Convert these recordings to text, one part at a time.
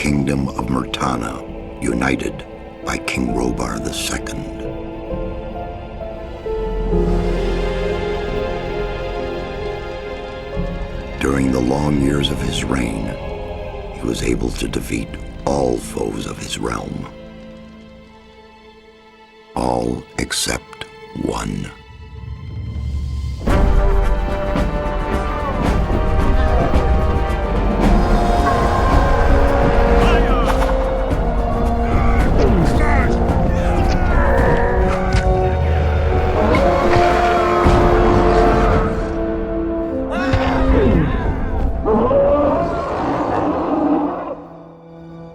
kingdom of Murtana, united by King Robar II. During the long years of his reign, he was able to defeat all foes of his realm. All except one.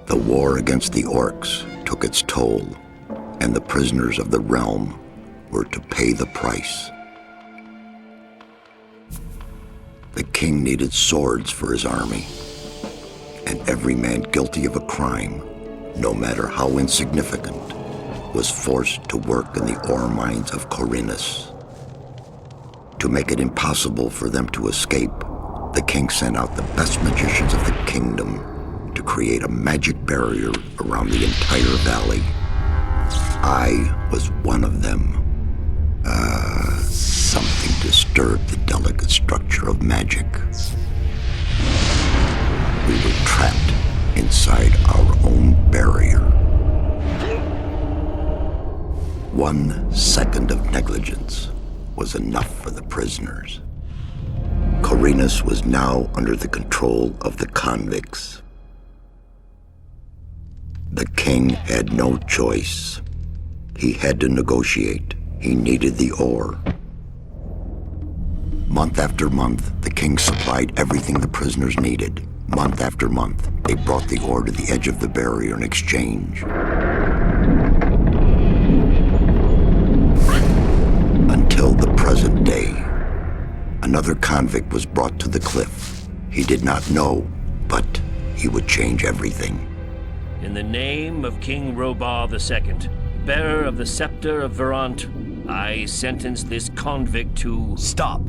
The war against the orcs took its toll, and the prisoners of the realm were to pay the price. The king needed swords for his army, and every man guilty of a crime, no matter how insignificant, was forced to work in the ore mines of Khorinis. To make it impossible for them to escape, the king sent out the best magicians of the kingdom to create a magic barrier around the entire valley. I was one of them. Something disturbed the delicate structure of magic. We were trapped inside our own barrier. 1 second of negligence was enough for the prisoners. Khorinis was now under the control of the convicts. The king had no choice. He had to negotiate. He needed the ore. Month after month, the king supplied everything the prisoners needed. Month after month, they brought the ore to the edge of the barrier in exchange. Until the present day. Another convict was brought to the cliff. He did not know, but he would change everything. In the name of King Robar II, bearer of the scepter of Verant, I sentence this convict to... Stop!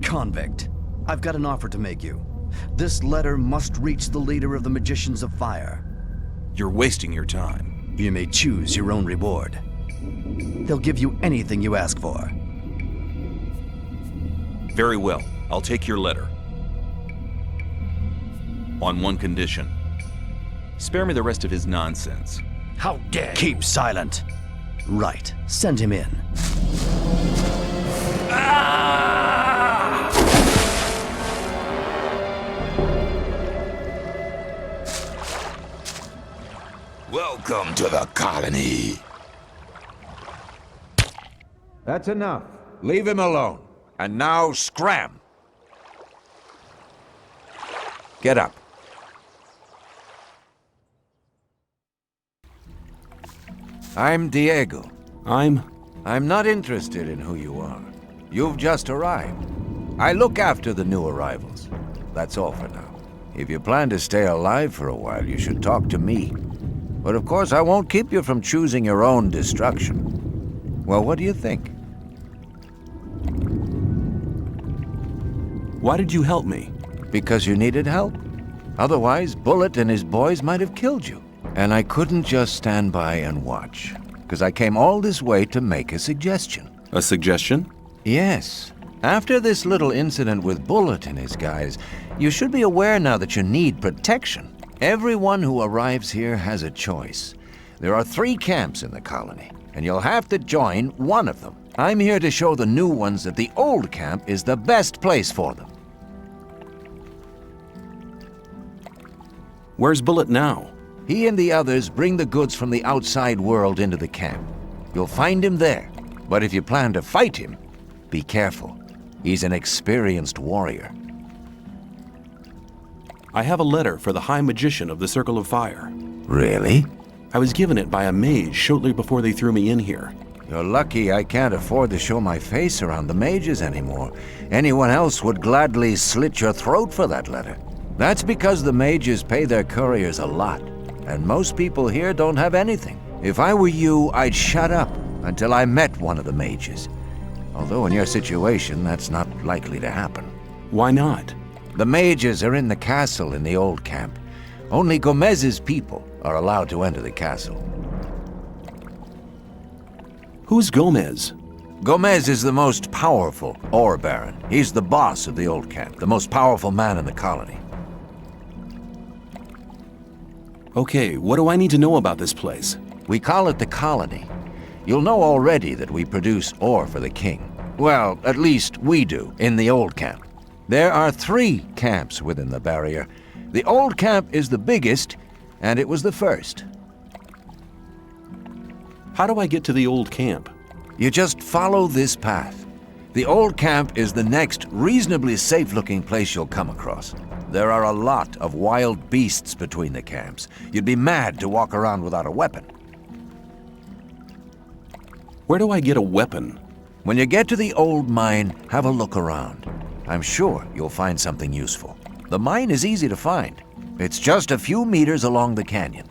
Convict, I've got an offer to make you. This letter must reach the leader of the Magicians of Fire. You're wasting your time. You may choose your own reward. They'll give you anything you ask for. Very well, I'll take your letter. On one condition. Spare me the rest of his nonsense. How dare you! Keep silent. Right, send him in. Welcome to the colony. That's enough. Leave him alone. And now scram! Get up. I'm Diego. I'm not interested in who you are. You've just arrived. I look after the new arrivals. That's all for now. If you plan to stay alive for a while, you should talk to me. But of course, I won't keep you from choosing your own destruction. Well, what do you think? Why did you help me? Because you needed help. Otherwise, Bullet and his boys might have killed you. And I couldn't just stand by and watch, because I came all this way to make a suggestion. A suggestion? Yes. After this little incident with Bullet and his guys, you should be aware now that you need protection. Everyone who arrives here has a choice. There are 3 camps in the colony, and you'll have to join one of them. I'm here to show the new ones that the old camp is the best place for them. Where's Bullet now? He and the others bring the goods from the outside world into the camp. You'll find him there. But if you plan to fight him, be careful. He's an experienced warrior. I have a letter for the High Magician of the Circle of Fire. Really? I was given it by a mage shortly before they threw me in here. You're lucky I can't afford to show my face around the mages anymore. Anyone else would gladly slit your throat for that letter. That's because the mages pay their couriers a lot, and most people here don't have anything. If I were you, I'd shut up until I met one of the mages. Although in your situation, that's not likely to happen. Why not? The mages are in the castle in the old camp. Only Gomez's people are allowed to enter the castle. Who's Gomez? Gomez is the most powerful ore baron. He's the boss of the old camp, the most powerful man in the colony. Okay, what do I need to know about this place? We call it the colony. You'll know already that we produce ore for the king. Well, at least we do, in the old camp. There are 3 camps within the barrier. The old camp is the biggest, and it was the first. How do I get to the old camp? You just follow this path. The old camp is the next reasonably safe-looking place you'll come across. There are a lot of wild beasts between the camps. You'd be mad to walk around without a weapon. Where do I get a weapon? When you get to the old mine, have a look around. I'm sure you'll find something useful. The mine is easy to find. It's just a few meters along the canyon.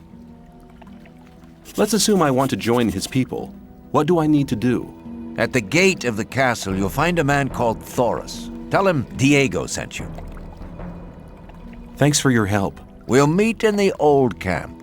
Let's assume I want to join his people. What do I need to do? At the gate of the castle, you'll find a man called Thoris. Tell him Diego sent you. Thanks for your help. We'll meet in the old camp.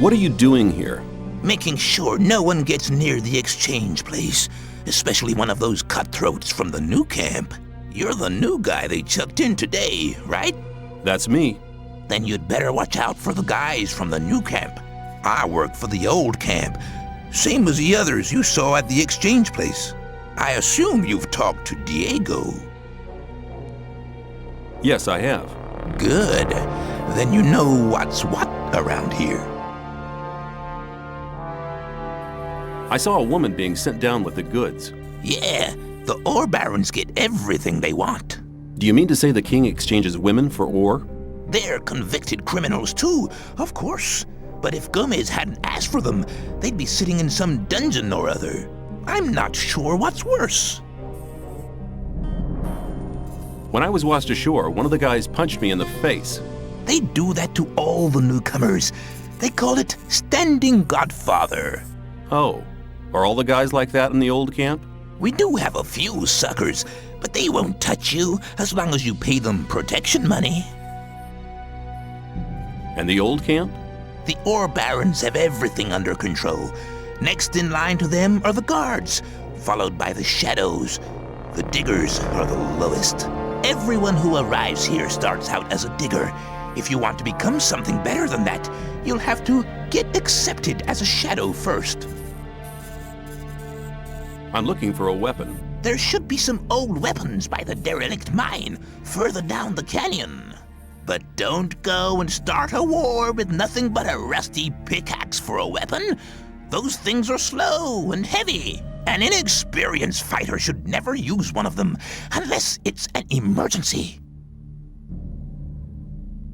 What are you doing here? Making sure no one gets near the exchange place, especially one of those cutthroats from the new camp. You're the new guy they chucked in today, right? That's me. Then you'd better watch out for the guys from the new camp. I work for the old camp, same as the others you saw at the exchange place. I assume you've talked to Diego. Yes, I have. Good. Then you know what's what around here. I saw a woman being sent down with the goods. Yeah, the ore barons get everything they want. Do you mean to say the king exchanges women for ore? They're convicted criminals too, of course. But if Gomez hadn't asked for them, they'd be sitting in some dungeon or other. I'm not sure what's worse. When I was washed ashore, one of the guys punched me in the face. They do that to all the newcomers. They call it standing godfather. Oh, are all the guys like that in the old camp? We do have a few suckers, but they won't touch you as long as you pay them protection money. And the old camp? The ore barons have everything under control. Next in line to them are the guards, followed by the shadows. The diggers are the lowest. Everyone who arrives here starts out as a digger. If you want to become something better than that, you'll have to get accepted as a shadow first. I'm looking for a weapon. There should be some old weapons by the derelict mine, further down the canyon. But don't go and start a war with nothing but a rusty pickaxe for a weapon. Those things are slow and heavy. An inexperienced fighter should never use one of them unless it's an emergency.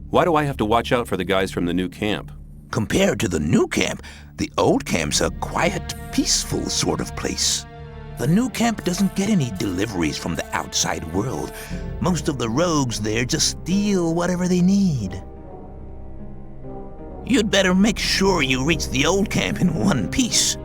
Why do I have to watch out for the guys from the new camp? Compared to the new camp, the old camp's a quiet, peaceful sort of place. The new camp doesn't get any deliveries from the outside world. Most of the rogues there just steal whatever they need. You'd better make sure you reach the old camp in one piece.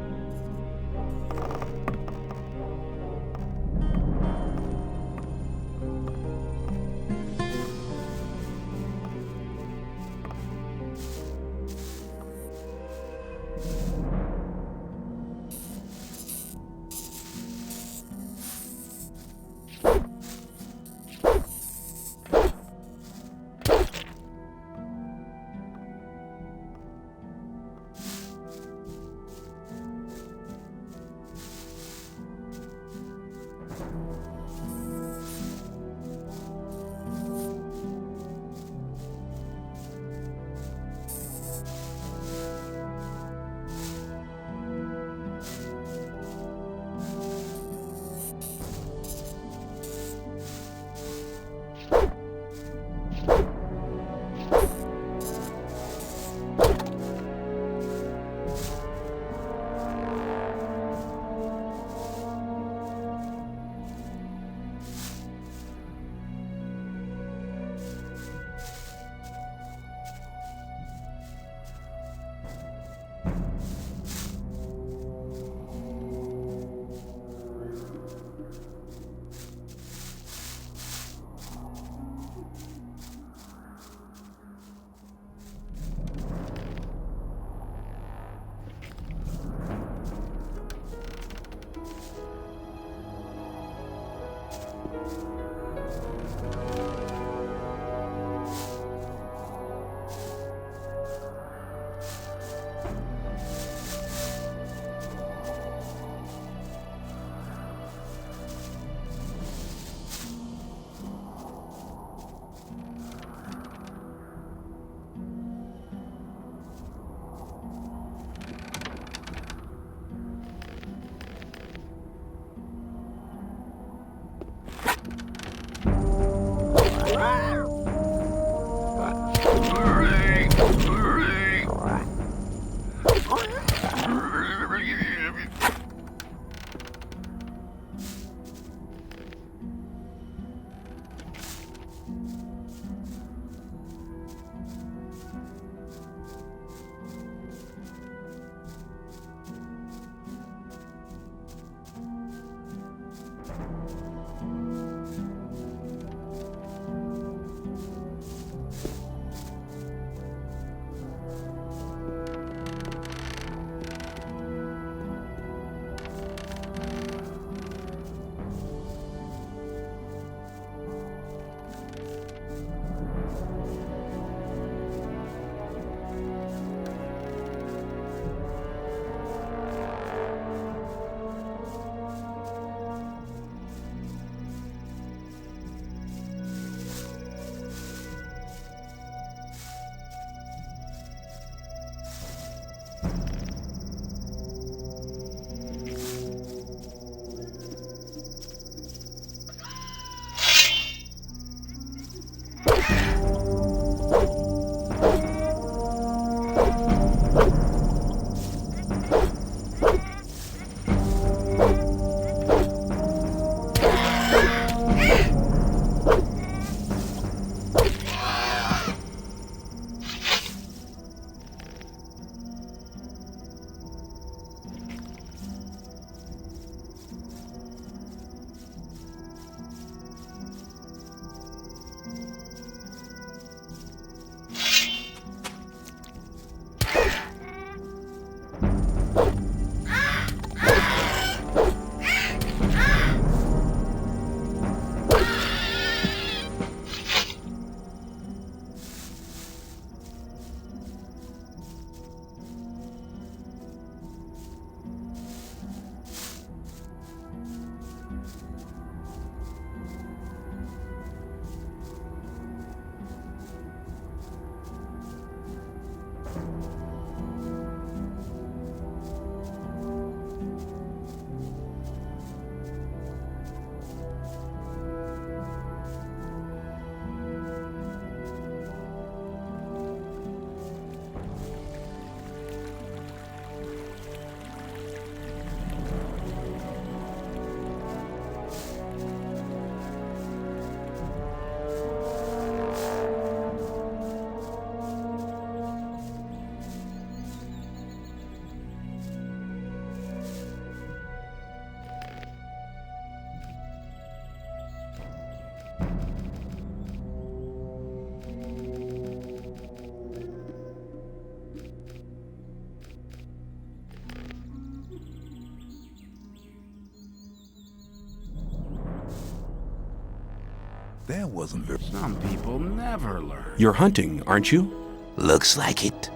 That wasn't very... Some people never learn. You're hunting, aren't you? Looks like it.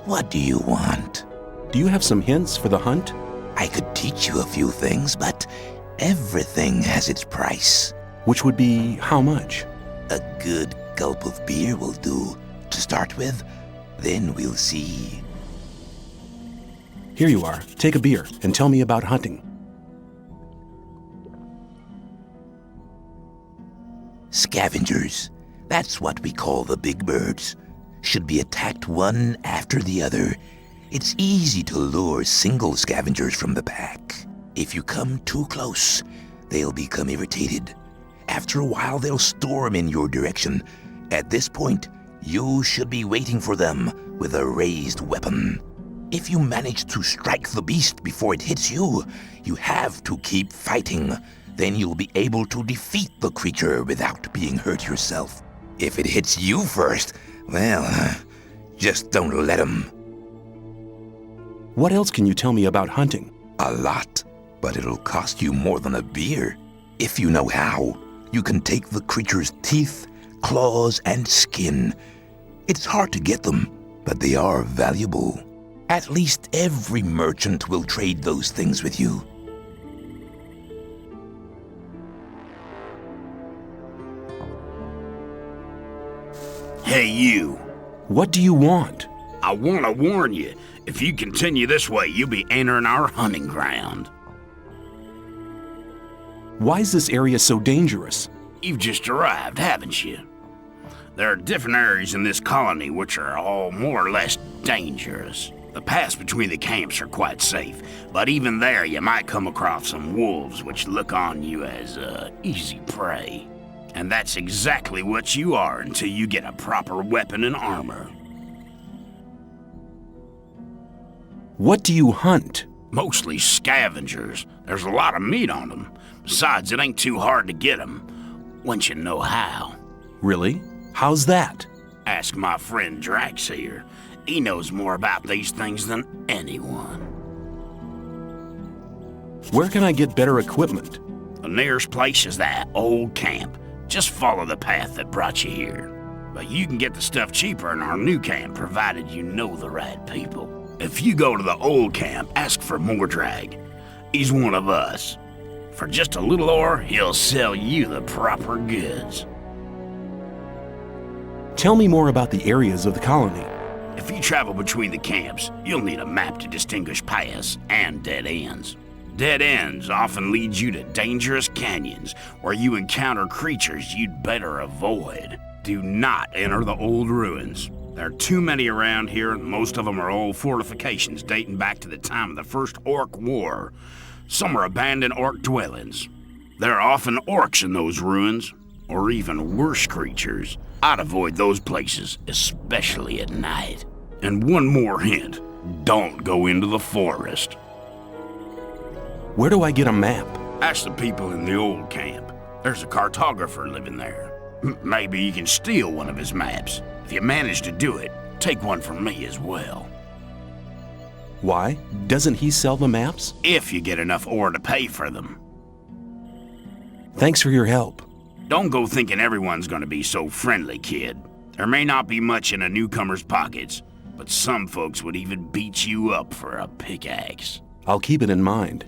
What do you want? Do you have some hints for the hunt? I could teach you a few things, but everything has its price. Which would be how much? A good gulp of beer will do, to start with. Then we'll see. Here you are. Take a beer and tell me about hunting. Scavengers. That's what we call the big birds. Should be attacked one after the other. It's easy to lure single scavengers from the pack. If you come too close, they'll become irritated. After a while, they'll storm in your direction. At this point, you should be waiting for them with a raised weapon. If you manage to strike the beast before it hits you, you have to keep fighting. Then you'll be able to defeat the creature without being hurt yourself. If it hits you first, well, just don't let him. What else can you tell me about hunting? A lot, but it'll cost you more than a beer. If you know how, you can take the creature's teeth, claws, and skin. It's hard to get them, but they are valuable. At least every merchant will trade those things with you. Hey, you. What do you want? I want to warn you. If you continue this way, you'll be entering our hunting ground. Why is this area so dangerous? You've just arrived, haven't you? There are different areas in this colony which are all more or less dangerous. The paths between the camps are quite safe, but even there you might come across some wolves which look on you as easy prey. And that's exactly what you are until you get a proper weapon and armor. What do you hunt? Mostly scavengers. There's a lot of meat on them. Besides, it ain't too hard to get them, once you know how. Really? How's that? Ask my friend Drax here. He knows more about these things than anyone. Where can I get better equipment? The nearest place is that old camp. Just follow the path that brought you here. But you can get the stuff cheaper in our new camp, provided you know the right people. If you go to the old camp, ask for Mordrag. He's one of us. For just a little ore, he'll sell you the proper goods. Tell me more about the areas of the colony. If you travel between the camps, you'll need a map to distinguish paths and dead ends. Dead ends often lead you to dangerous canyons where you encounter creatures you'd better avoid. Do not enter the old ruins. There are too many around here, and most of them are old fortifications dating back to the time of the First Orc War. Some are abandoned orc dwellings. There are often orcs in those ruins, or even worse creatures. I'd avoid those places, especially at night. And one more hint, don't go into the forest. Where do I get a map? Ask the people in the old camp. There's a cartographer living there. Maybe you can steal one of his maps. If you manage to do it, take one from me as well. Why? Doesn't he sell the maps? If you get enough ore to pay for them. Thanks for your help. Don't go thinking everyone's gonna be so friendly, kid. There may not be much in a newcomer's pockets, but some folks would even beat you up for a pickaxe. I'll keep it in mind.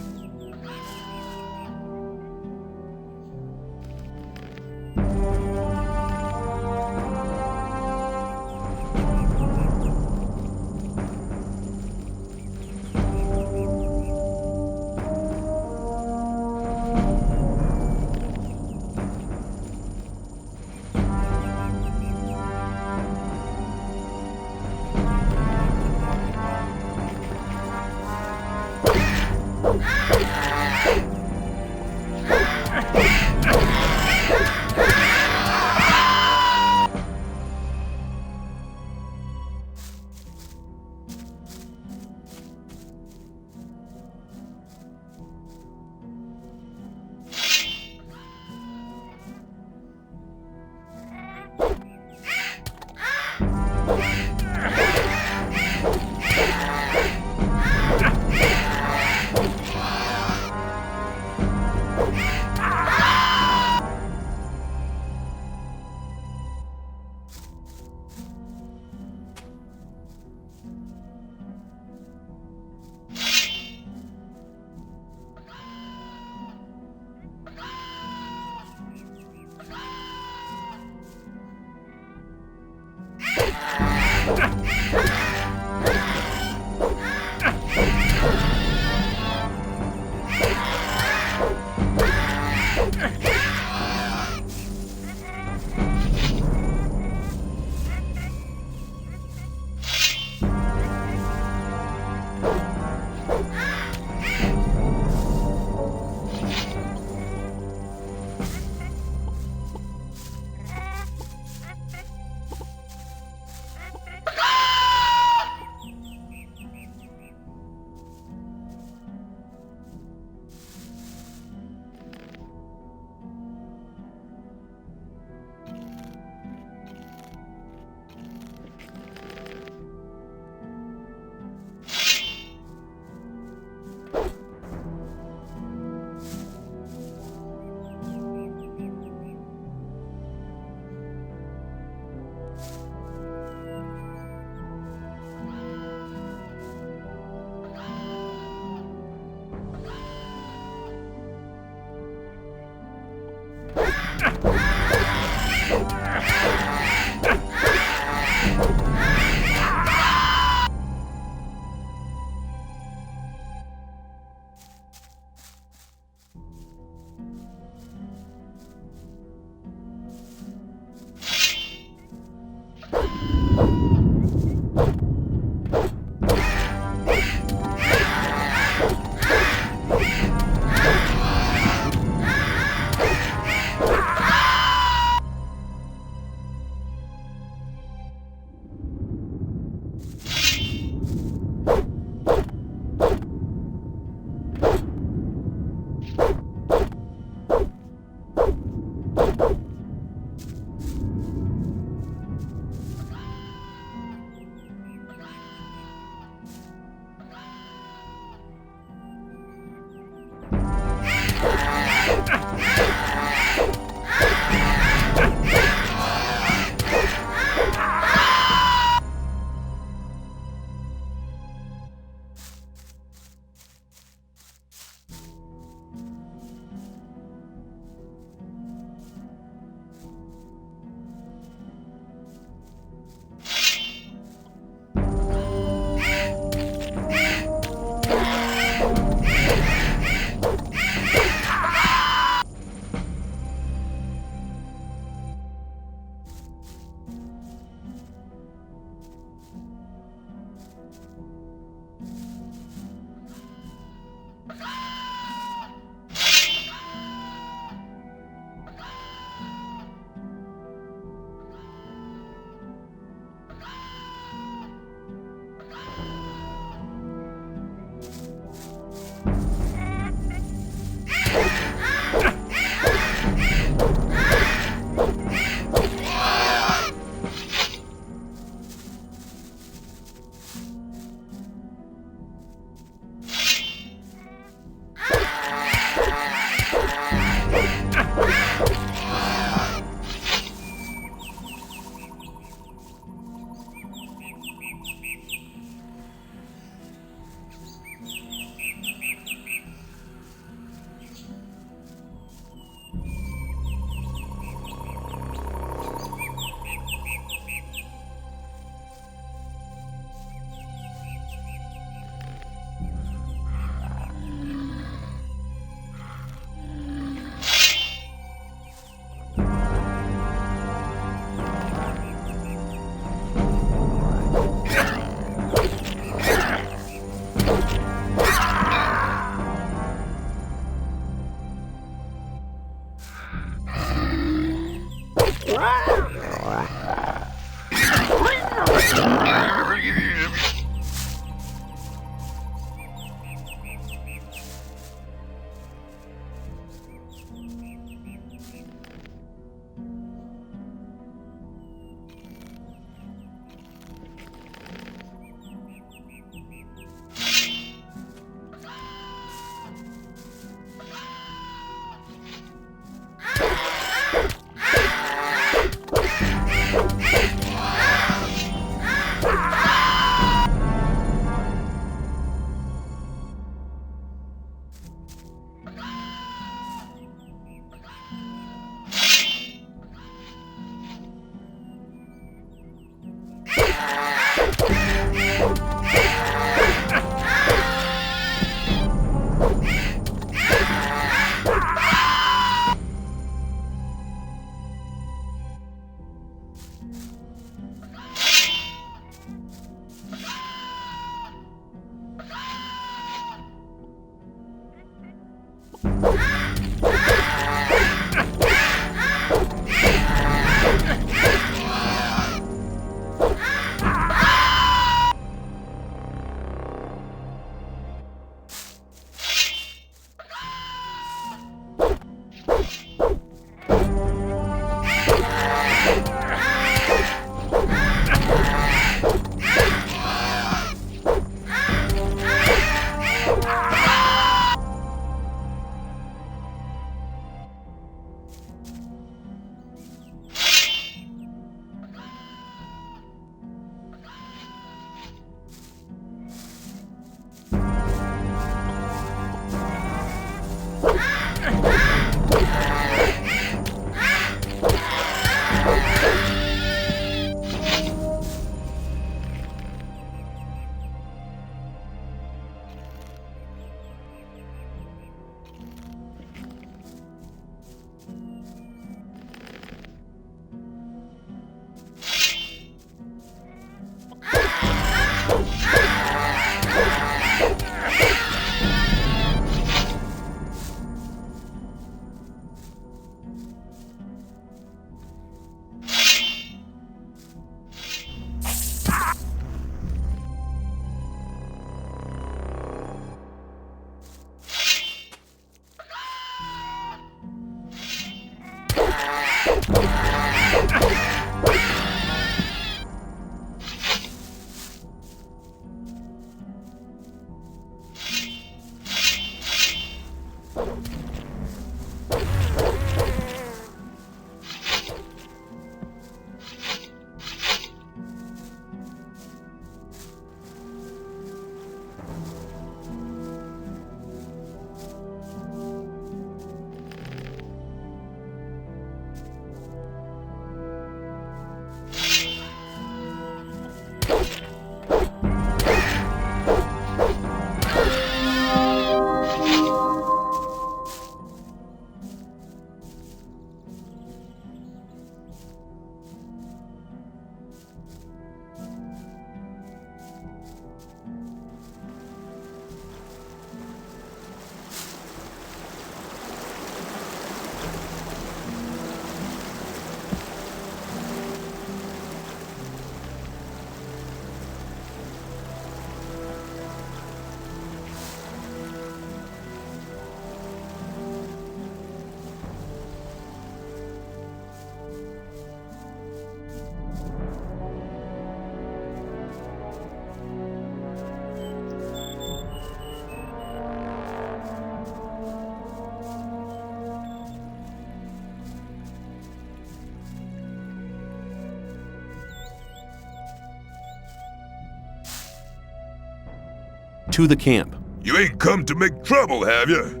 To the camp. You ain't come to make trouble, have you?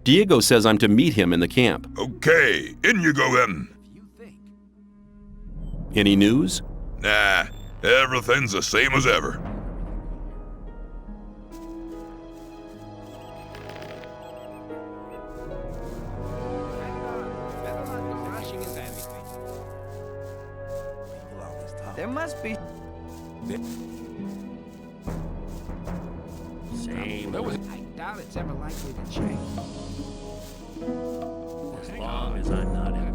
Diego says I'm to meet him in the camp. Okay, in you go then. Any news? Nah, everything's the same as ever. There must be... Same I doubt it's ever likely to change. as long as I'm not involved.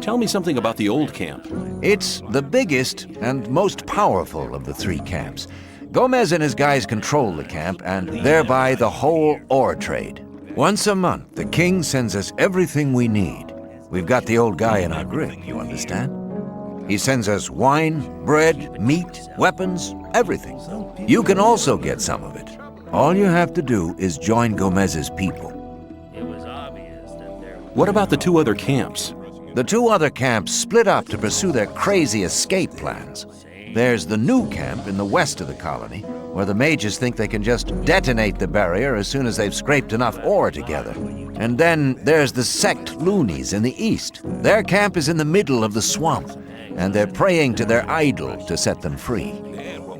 Tell me something about the old camp. It's the biggest and most powerful of the three camps. Gomez and his guys control the camp and thereby the whole ore trade. Once a month, the king sends us everything we need. We've got the old guy in our grip, you understand? He sends us wine, bread, meat, weapons, everything. You can also get some of it. All you have to do is join Gomez's people. It was obvious that there was... What about the two other camps? The two other camps split up to pursue their crazy escape plans. There's the new camp in the west of the colony, where the mages think they can just detonate the barrier as soon as they've scraped enough ore together. And then there's the sect loonies in the east. Their camp is in the middle of the swamp, and they're praying to their idol to set them free.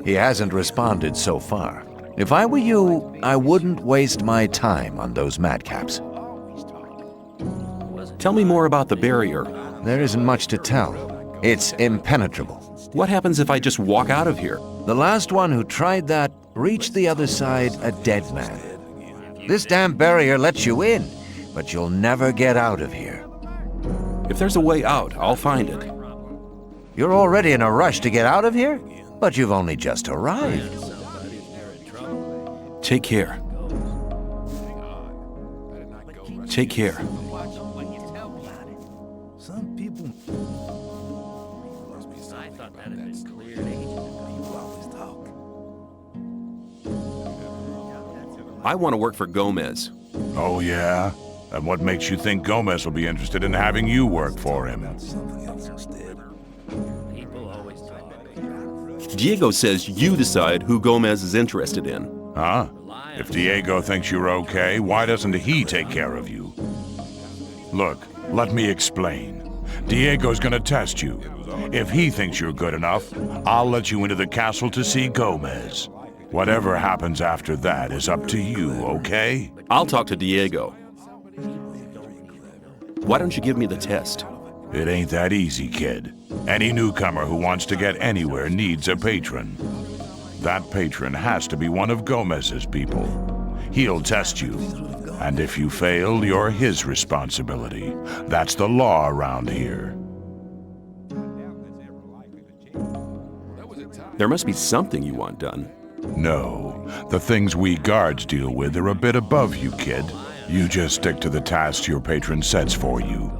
He hasn't responded so far. If I were you, I wouldn't waste my time on those madcaps. Tell me more about the barrier. There isn't much to tell. It's impenetrable. What happens if I just walk out of here? The last one who tried that reached the other side a dead man. This damn barrier lets you in, but you'll never get out of here. If there's a way out, I'll find it. You're already in a rush to get out of here? But you've only just arrived. Take care. Take care. Some people... I thought that had been cleared ages ago. I want to work for Gomez. Oh, yeah? And what makes you think Gomez will be interested in having you work for him? People always talk. Diego says you decide who Gomez is interested in. Huh? If Diego thinks you're okay, why doesn't he take care of you? Look, let me explain. Diego's gonna test you. If he thinks you're good enough, I'll let you into the castle to see Gomez. Whatever happens after that is up to you, okay? I'll talk to Diego. Why don't you give me the test? It ain't that easy, kid. Any newcomer who wants to get anywhere needs a patron. That patron has to be one of Gomez's people. He'll test you, and if you fail, you're his responsibility. That's the law around here. There must be something you want done. No, the things we guards deal with are a bit above you, kid. You just stick to the tasks your patron sets for you.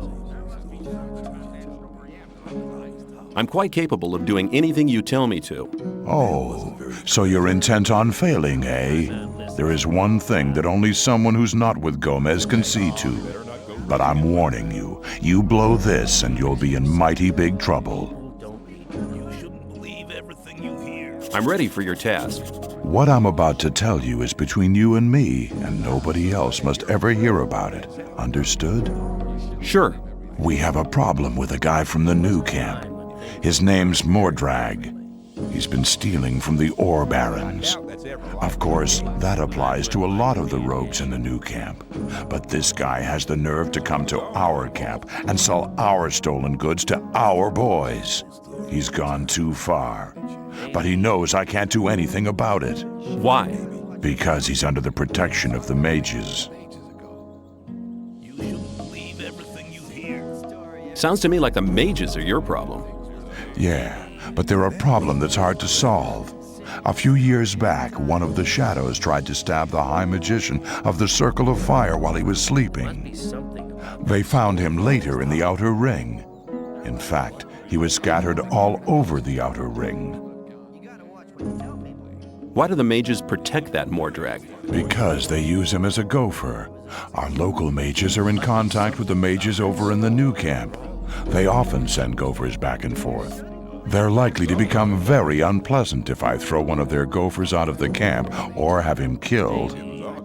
I'm quite capable of doing anything you tell me to. Oh, so you're intent on failing, eh? There is one thing that only someone who's not with Gomez can see to. But I'm warning you, you blow this and you'll be in mighty big trouble. I'm ready for your task. What I'm about to tell you is between you and me, and nobody else must ever hear about it. Understood? Sure. We have a problem with a guy from the new camp. His name's Mordrag. He's been stealing from the ore barons. Of course, that applies to a lot of the rogues in the new camp. But this guy has the nerve to come to our camp and sell our stolen goods to our boys. He's gone too far. But he knows I can't do anything about it. Why? Because he's under the protection of the mages. Sounds to me like the mages are your problem. Yeah, but they're a problem that's hard to solve. A few years back, one of the shadows tried to stab the High Magician of the Circle of Fire while he was sleeping. They found him later in the Outer Ring. In fact, he was scattered all over the Outer Ring. Why do the mages protect that Mordrag? Because they use him as a gopher. Our local mages are in contact with the mages over in the new camp. They often send gophers back and forth. They're likely to become very unpleasant if I throw one of their gophers out of the camp or have him killed.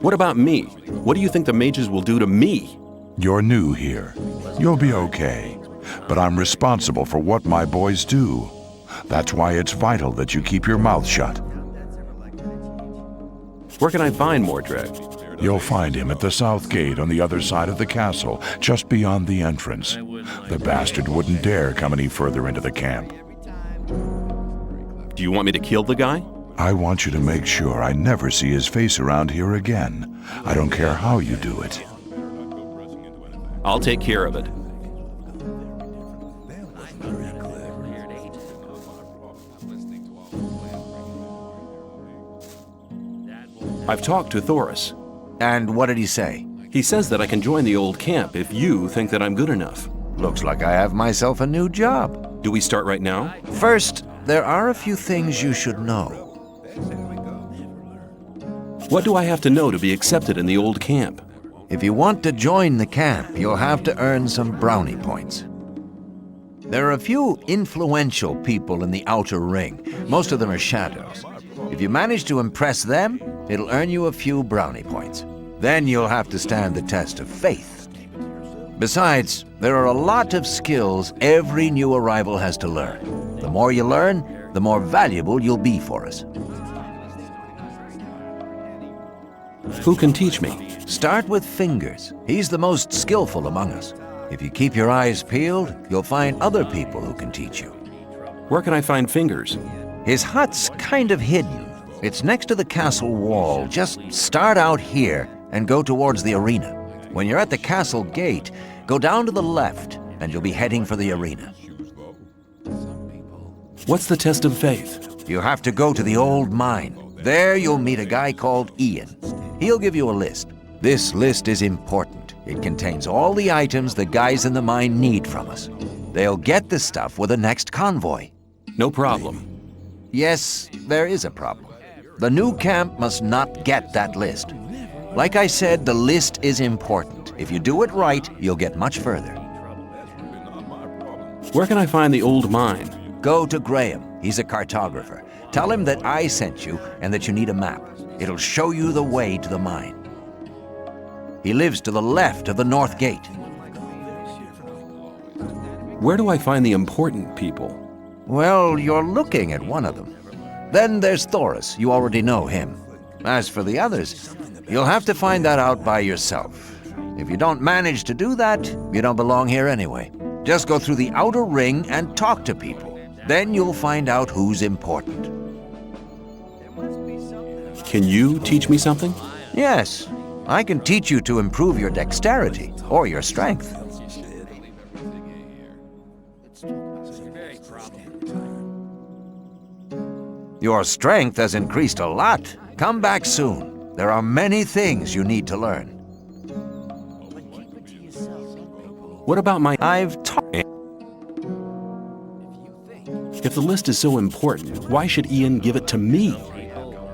What about me? What do you think the mages will do to me? You're new here. You'll be okay. But I'm responsible for what my boys do. That's why it's vital that you keep your mouth shut. Where can I find Mordrag? You'll find him at the south gate on the other side of the castle, just beyond the entrance. The bastard wouldn't dare come any further into the camp. Do you want me to kill the guy? I want you to make sure I never see his face around here again. I don't care how you do it. I'll take care of it. I've talked to Thoris. And what did he say? He says that I can join the old camp if you think that I'm good enough. Looks like I have myself a new job. Do we start right now? First, there are a few things you should know. What do I have to know to be accepted in the old camp? If you want to join the camp, you'll have to earn some brownie points. There are a few influential people in the outer ring. Most of them are shadows. If you manage to impress them, it'll earn you a few brownie points. Then you'll have to stand the test of faith. Besides, there are a lot of skills every new arrival has to learn. The more you learn, the more valuable you'll be for us. Who can teach me? Start with Fingers. He's the most skillful among us. If you keep your eyes peeled, you'll find other people who can teach you. Where can I find Fingers? His hut's kind of hidden. It's next to the castle wall. Just start out here and go towards the arena. When you're at the castle gate, go down to the left and you'll be heading for the arena. What's the test of faith? You have to go to the old mine. There you'll meet a guy called Ian. He'll give you a list. This list is important. It contains all the items the guys in the mine need from us. They'll get the stuff with the next convoy. No problem. Yes, there is a problem. The new camp must not get that list. Like I said, the list is important. If you do it right, you'll get much further. Where can I find the old mine? Go to Graham. He's a cartographer. Tell him that I sent you and that you need a map. It'll show you the way to the mine. He lives to the left of the north gate. Where do I find the important people? Well, you're looking at one of them. Then there's Thoris. You already know him. As for the others, you'll have to find that out by yourself. If you don't manage to do that, you don't belong here anyway. Just go through the outer ring and talk to people. Then you'll find out who's important. Can you teach me something? Yes, I can teach you to improve your dexterity or your strength. Your strength has increased a lot. Come back soon. There are many things you need to learn. What about my... I've taught... If the list is so important, why should Ian give it to me?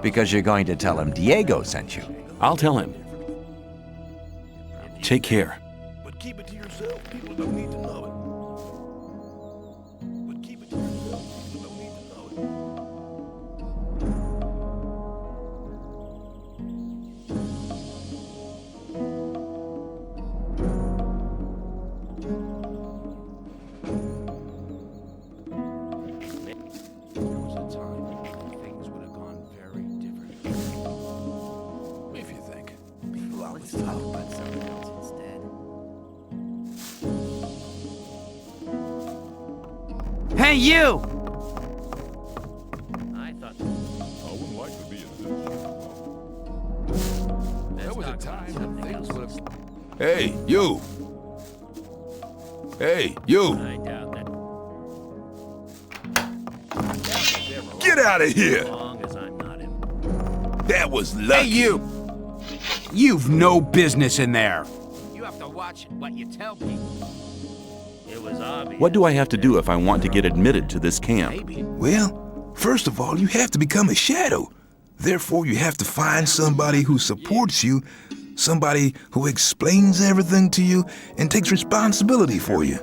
Because you're going to tell him Diego sent you. I'll tell him. Take care. But keep it to yourself. People don't need to know it. But keep it to yourself. People don't need to know There was a time when things would have gone very different. if you think. People always talk about something else instead. Hey, you! I thought I wouldn't like to be in this. there was a time when things would have. Hey, you! Hey, you! I doubt that. Get out of here! As long as I'm not in. That was lucky. Hey, you! You've no business in there. You have to watch what you tell people. It was obvious. What do I have to do if I want to get admitted to this camp? Well, first of all, you have to become a shadow. Therefore, you have to find somebody who supports you, somebody who explains everything to you and takes responsibility for you.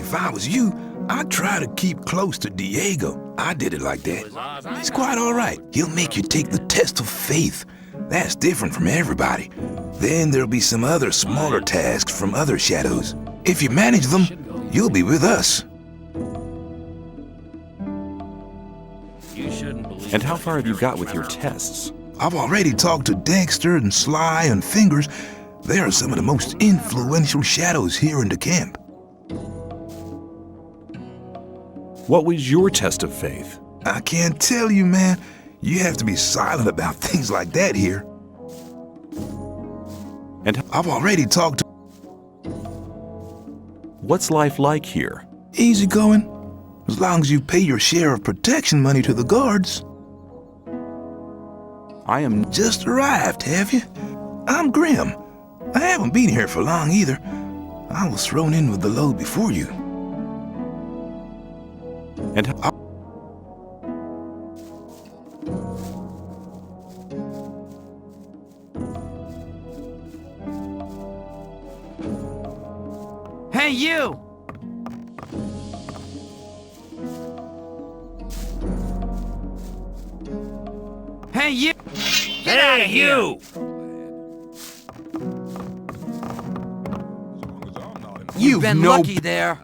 If I was you, I'd try to keep close to Diego. I did it like that. He's quite all right. He'll make you take the test of faith. That's different from everybody. Then there'll be some other smaller tasks from other shadows. If you manage them, you'll be with us. You shouldn't believe. And how far have you got with your tests? I've already talked to Dexter and Sly and Fingers. They are some of the most influential shadows here in the camp. What was your test of faith? I can't tell you, man. You have to be silent about things like that here. And I've already talked to... what's life like here? Easy going. As long as you pay your share of protection money to the guards. I am... Just arrived, have you? I'm Grim. I haven't been here for long either. I was thrown in with the load before you. And Hey, you! Hey, you! Get out of here! You! You've been lucky there.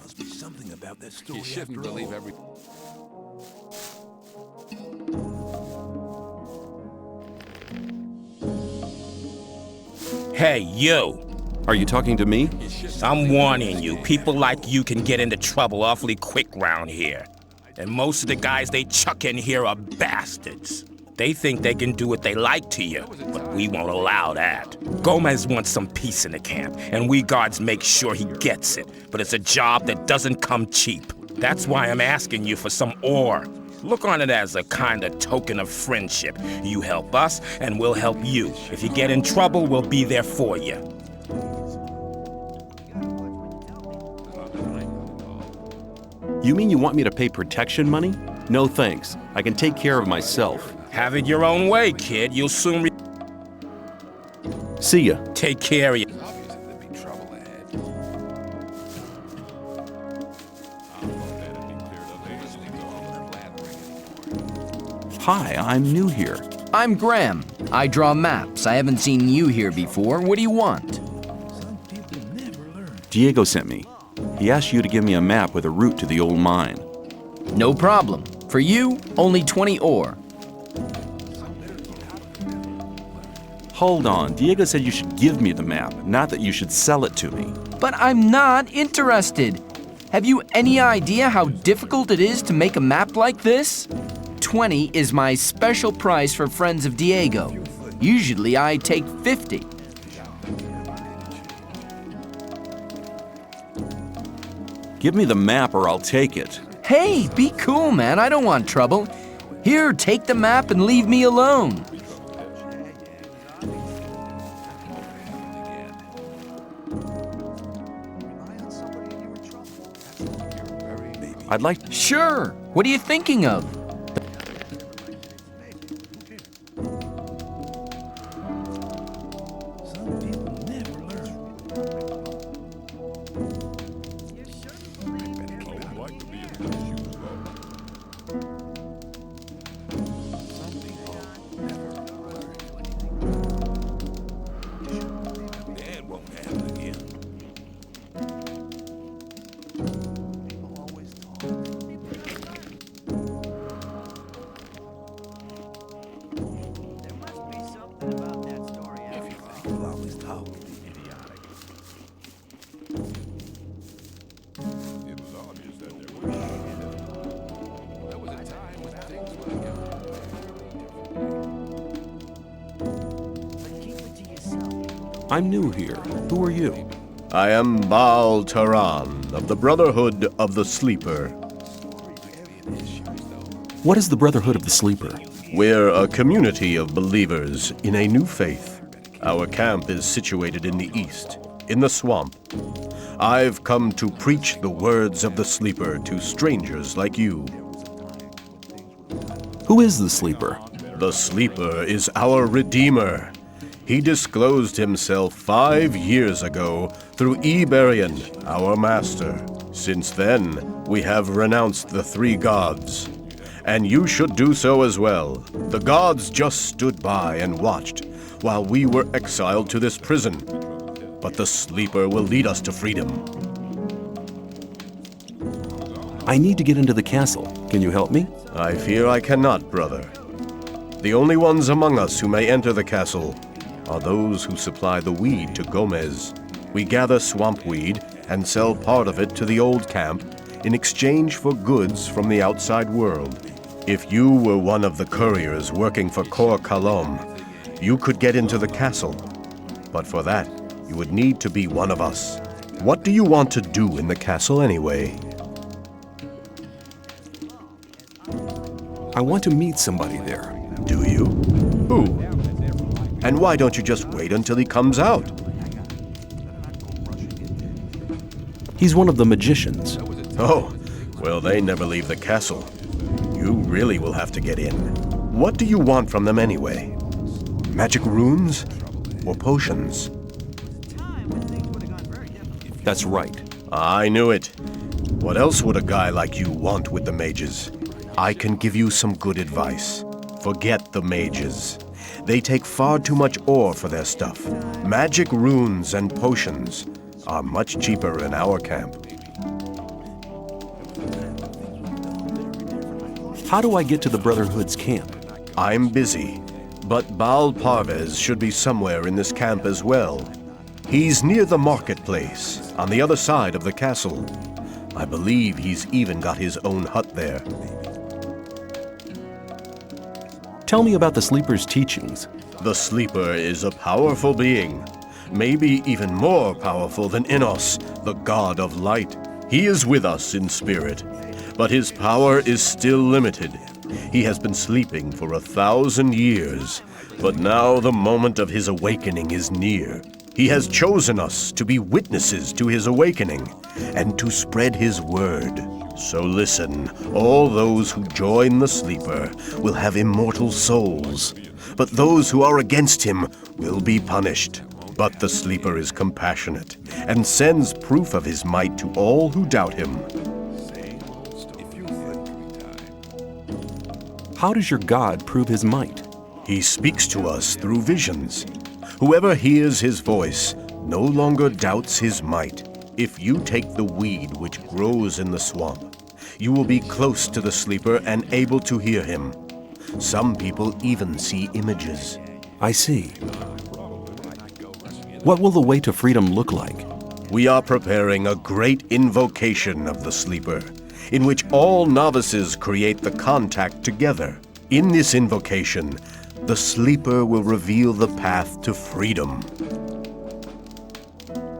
Must be something about that story. You shouldn't believe every... Hey, you! are you talking to me? I'm warning you, people like you can get into trouble awfully quick round here. And most of the guys they chuck in here are bastards. They think they can do what they like to you, but we won't allow that. Gomez wants some peace in the camp, and we guards make sure he gets it. But it's a job that doesn't come cheap. That's why I'm asking you for some ore. Look on it as a kind of token of friendship. You help us, and we'll help you. If you get in trouble, we'll be there for you. You mean you want me to pay protection money? No thanks. I can take care of myself. Have it your own way, kid. You'll soon See ya. take care of you. Hi, I'm new here. I'm Graham. I draw maps. I haven't seen you here before. What do you want? Diego sent me. He asked you to give me a map with a route to the old mine. No problem. For you, only 20 ore. Hold on. Diego said you should give me the map, not that you should sell it to me. But I'm not interested. Have you any idea how difficult it is to make a map like this? 20 is my special price for friends of Diego. Usually I take 50. Give me the map or I'll take it. Hey, be cool, man. I don't want trouble. Here, take the map and leave me alone. I'd like... Sure. What are you thinking of? I'm new here. Who are you? I am Baal Taran of the Brotherhood of the Sleeper. What is the Brotherhood of the Sleeper? We're a community of believers in a new faith. Our camp is situated in the east, in the swamp. I've come to preach the words of the Sleeper to strangers like you. Who is the Sleeper? The Sleeper is our Redeemer. He disclosed himself 5 years ago through Iberian, our master. Since then, we have renounced the 3 gods. And you should do so as well. The gods just stood by and watched while we were exiled to this prison. But the Sleeper will lead us to freedom. I need to get into the castle. Can you help me? I fear I cannot, brother. The only ones among us who may enter the castle are those who supply the weed to Gomez. We gather swamp weed and sell part of it to the old camp in exchange for goods from the outside world. If you were one of the couriers working for Kor Kalom, you could get into the castle. But for that, you would need to be one of us. What do you want to do in the castle anyway? I want to meet somebody there. Do you? Who? And why don't you just wait until he comes out? He's one of the magicians. Oh, well, they never leave the castle. You really will have to get in. What do you want from them anyway? Magic runes? Or potions? That's right. I knew it. What else would a guy like you want with the mages? I can give you some good advice. Forget the mages. They take far too much ore for their stuff. Magic runes and potions are much cheaper in our camp. How do I get to the Brotherhood's camp? I'm busy, but Baal Parvez should be somewhere in this camp as well. He's near the marketplace, on the other side of the castle. I believe he's even got his own hut there. Tell me about the Sleeper's teachings. The Sleeper is a powerful being, maybe even more powerful than Innos, the god of light. He is with us in spirit, but his power is still limited. He has been sleeping for 1,000 years, but now the moment of his awakening is near. He has chosen us to be witnesses to his awakening and to spread his word. So listen, all those who join the Sleeper will have immortal souls, but those who are against him will be punished. But the Sleeper is compassionate and sends proof of his might to all who doubt him. How does your god prove his might? He speaks to us through visions. Whoever hears his voice no longer doubts his might. If you take the weed which grows in the swamp, you will be close to the Sleeper and able to hear him. Some people even see images. I see. What will the way to freedom look like? We are preparing a great invocation of the Sleeper, in which all novices create the contact together. In this invocation, the Sleeper will reveal the path to freedom.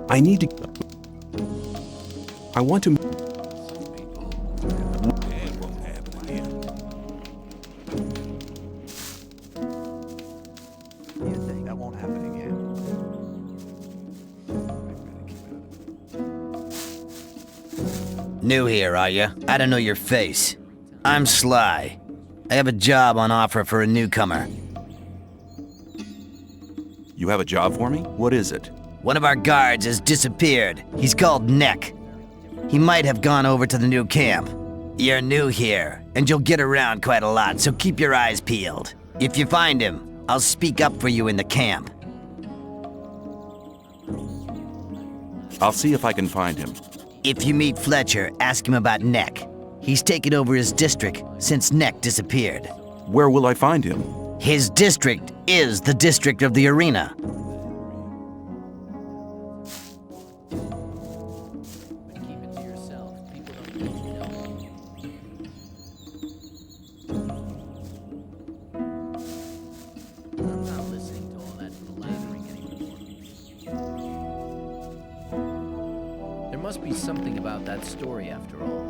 I want to... That won't happen again. New here, are you? I don't know your face. I'm Sly. I have a job on offer for a newcomer. You have a job for me? What is it? One of our guards has disappeared. He's called Neck. He might have gone over to the new camp. You're new here, and you'll get around quite a lot, so keep your eyes peeled. If you find him, I'll speak up for you in the camp. I'll see if I can find him. If you meet Fletcher, ask him about Neck. He's taken over his district since Neck disappeared. Where will I find him? His district is the district of the arena. There must be something about that story after all.